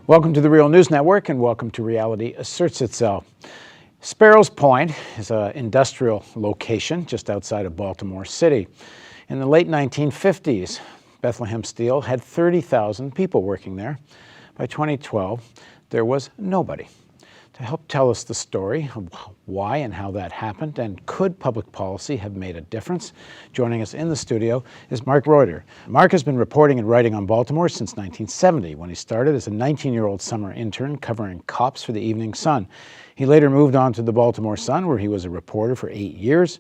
Welcome to the Real News Network and welcome to Reality Asserts Itself. Sparrows Point is an industrial location just outside of Baltimore City. In the late 1950s, Bethlehem Steel had 30,000 people working there. By 2012, there was nobody. To help tell us the story of why and how that happened, and could public policy have made a difference, joining us in the studio is Mark Reutter. Mark has been reporting and writing on Baltimore since 1970, when he started as a 19-year-old summer intern covering cops for the Evening Sun. He later moved on to the Baltimore Sun, where he was a reporter for 8 years.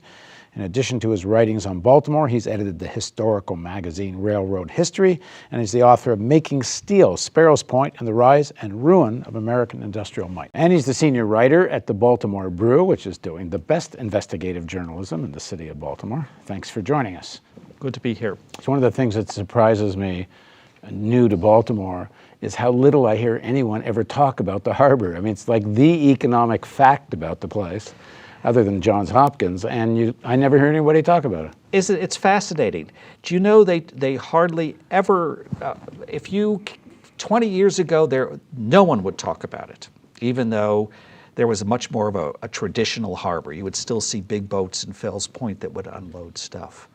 In addition to his writings on Baltimore, he's edited the historical magazine Railroad History, and he's the author of Making Steel, Sparrows Point, and the Rise and Ruin of American Industrial Might. And he's the senior writer at the Baltimore Brew, which is doing the best investigative journalism in the city of Baltimore. Thanks for joining us. Good to be here. It's one of the things that surprises me, new to Baltimore, is how little I hear anyone ever talk about the harbor. I mean, it's like the economic fact about the place, other than Johns Hopkins, and I never hear anybody talk about it. It's fascinating. Do you know they hardly ever, 20 years ago, no one would talk about it, even though there was much more of a traditional harbor. You would still see big boats in Fells Point that would unload stuff.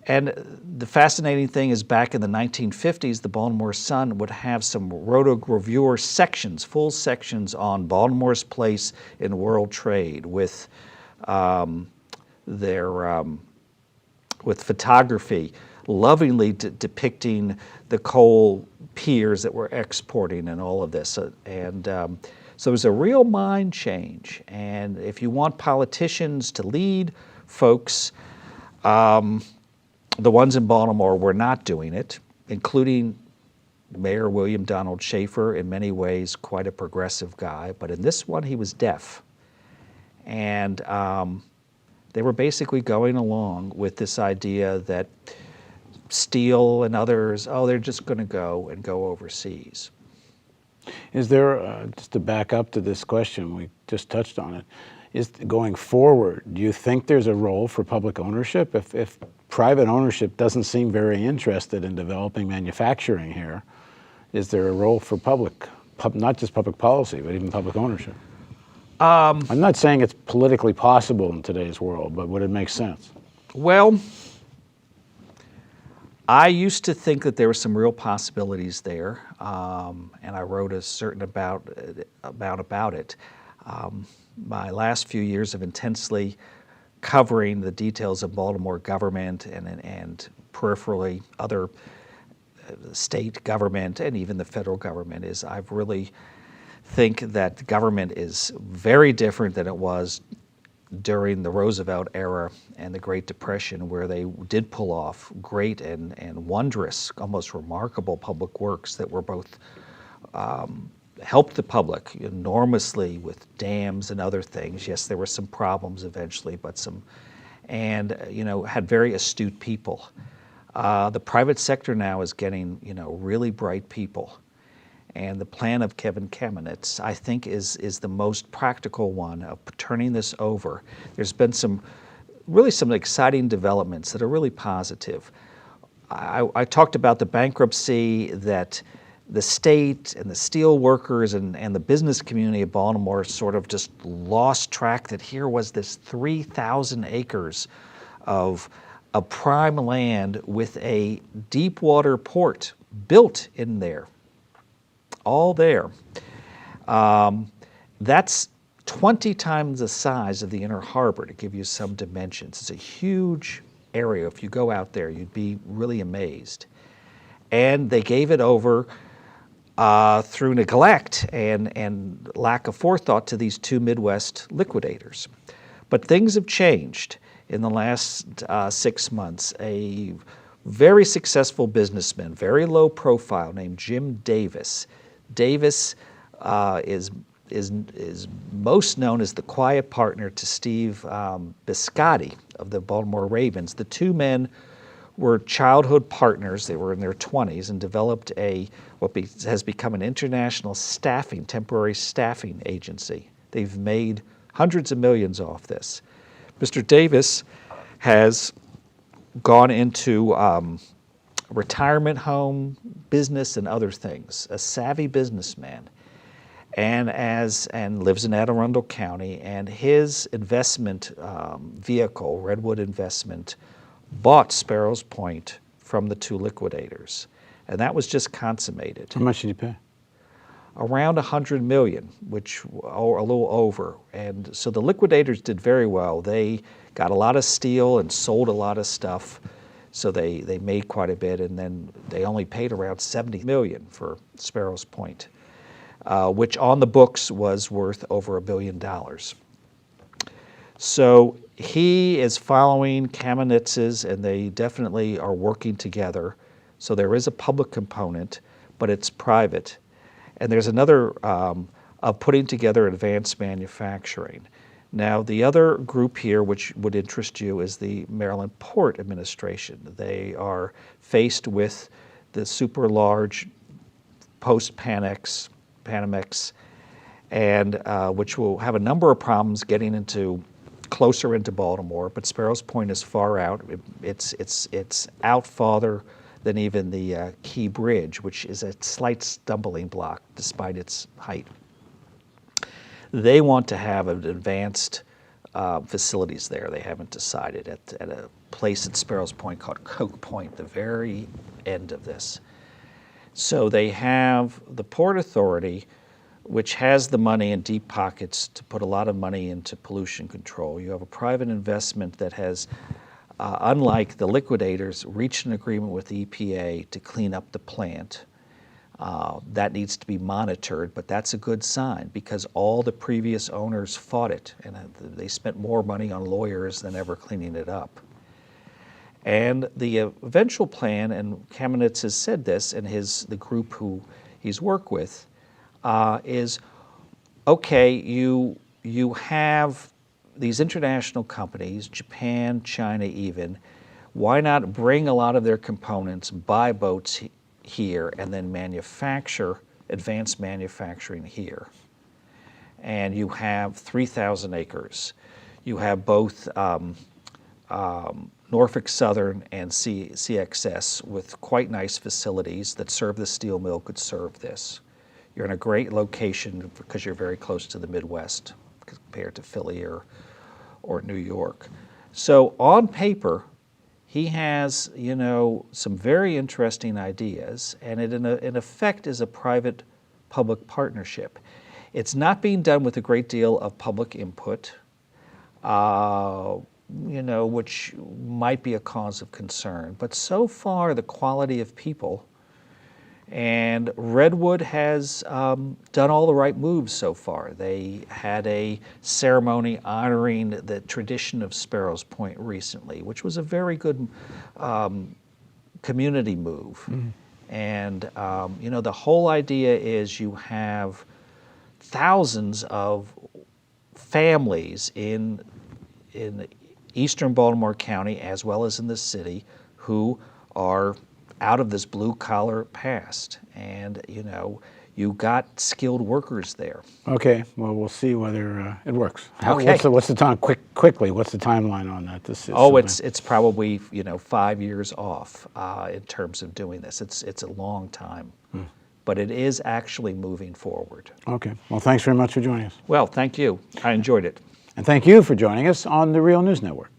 And the fascinating thing is, back in the 1950s, the Baltimore Sun would have some rotogravure sections, full sections on Baltimore's place in world trade, with with photography lovingly depicting the coal piers that were exporting and all of this. So it was a real mind change. And if you want politicians to lead folks, the ones in Baltimore were not doing it, including Mayor William Donald Schaefer, in many ways quite a progressive guy, but in this one he was deaf. And they were basically going along with this idea that steel and others, they're just going to go overseas. Is there, just to back up to this question, we just touched on it, is going forward, do you think there's a role for public ownership? If private ownership doesn't seem very interested in developing manufacturing here, is there a role for not just public policy, but even public ownership? I'm not saying it's politically possible in today's world, but would it make sense? Well, I used to think that there were some real possibilities there, and I wrote a certain about it. My last few years of intensely covering the details of Baltimore government and peripherally other state government and even the federal government is I've really think that government is very different than it was during the Roosevelt era and the Great Depression, where they did pull off great and wondrous, almost remarkable public works that were both helped the public enormously with dams and other things. Yes, there were some problems eventually, but had very astute people. The private sector now is getting, really bright people. And the plan of Kevin Kamenetz, I think, is the most practical one of turning this over. There's been some exciting developments that are really positive. I talked about the bankruptcy that the state and the steel workers and the business community of Baltimore sort of just lost track that here was this 3,000 acres of prime land with a deep water port built in there, all there. That's 20 times the size of the Inner Harbor, to give you some dimensions. It's a huge area. If you go out there, you'd be really amazed. And they gave it over through neglect and lack of forethought to these two Midwest liquidators. But things have changed in the last 6 months. A very successful businessman, very low profile, named Jim Davis. Davis is most known as the quiet partner to Steve Biscotti of the Baltimore Ravens. The two men were childhood partners. They were in their 20s and developed what has become an international temporary staffing agency. They've made hundreds of millions off this. Mr. Davis has gone into retirement home, business, and other things. A savvy businessman, and lives in Anne Arundel County. And his investment vehicle, Redwood Investment, bought Sparrows Point from the two liquidators, and that was just consummated. How much did you pay? Around $100 million, which or a little over. And so the liquidators did very well. They got a lot of steel and sold a lot of stuff, so they made quite a bit. And then they only paid around $70 million for Sparrows Point, which on the books was worth over $1 billion. So he is following Kamenitz's, and they definitely are working together. So there is a public component, but it's private. And there's another of putting together advanced manufacturing. Now, the other group here, which would interest you, is the Maryland Port Administration. They are faced with the super large post-Panamex, and which will have a number of problems getting closer into Baltimore. But Sparrows Point is far out. It's out farther than even the Key Bridge, which is a slight stumbling block despite its height. They want to have advanced facilities there. They haven't decided at a place at Sparrows Point called Coke Point, the very end of this. So they have the Port Authority, which has the money in deep pockets to put a lot of money into pollution control. You have a private investment that has, unlike the liquidators, reached an agreement with the EPA to clean up the plant. That needs to be monitored, but that's a good sign because all the previous owners fought it, and they spent more money on lawyers than ever cleaning it up. And the eventual plan, and Kamenetz has said this, and the group who he's worked with, is, okay, you have these international companies, Japan, China even, why not bring a lot of their components, buy boats here, and then manufacture, advanced manufacturing here? And you have 3,000 acres. You have both Norfolk Southern and CXS with quite nice facilities that serve the steel mill could serve this. You're in a great location because you're very close to the Midwest compared to Philly or New York. So on paper, he has, some very interesting ideas, and it in effect is a private-public partnership. It's not being done with a great deal of public input, which might be a cause of concern. But so far, the quality of people, and Redwood has done all the right moves so far. They had a ceremony honoring the tradition of Sparrows Point recently, which was a very good community move. Mm-hmm. And, the whole idea is you have thousands of families in eastern Baltimore County as well as in the city who are out of this blue-collar past, and you got skilled workers there. Okay, well, we'll see whether it works. Okay. What's the time? Quickly, what's the timeline on that? It's probably 5 years off in terms of doing this. It's a long time, but it is actually moving forward. Okay. Well, thanks very much for joining us. Well, thank you. I enjoyed it. And thank you for joining us on the Real News Network.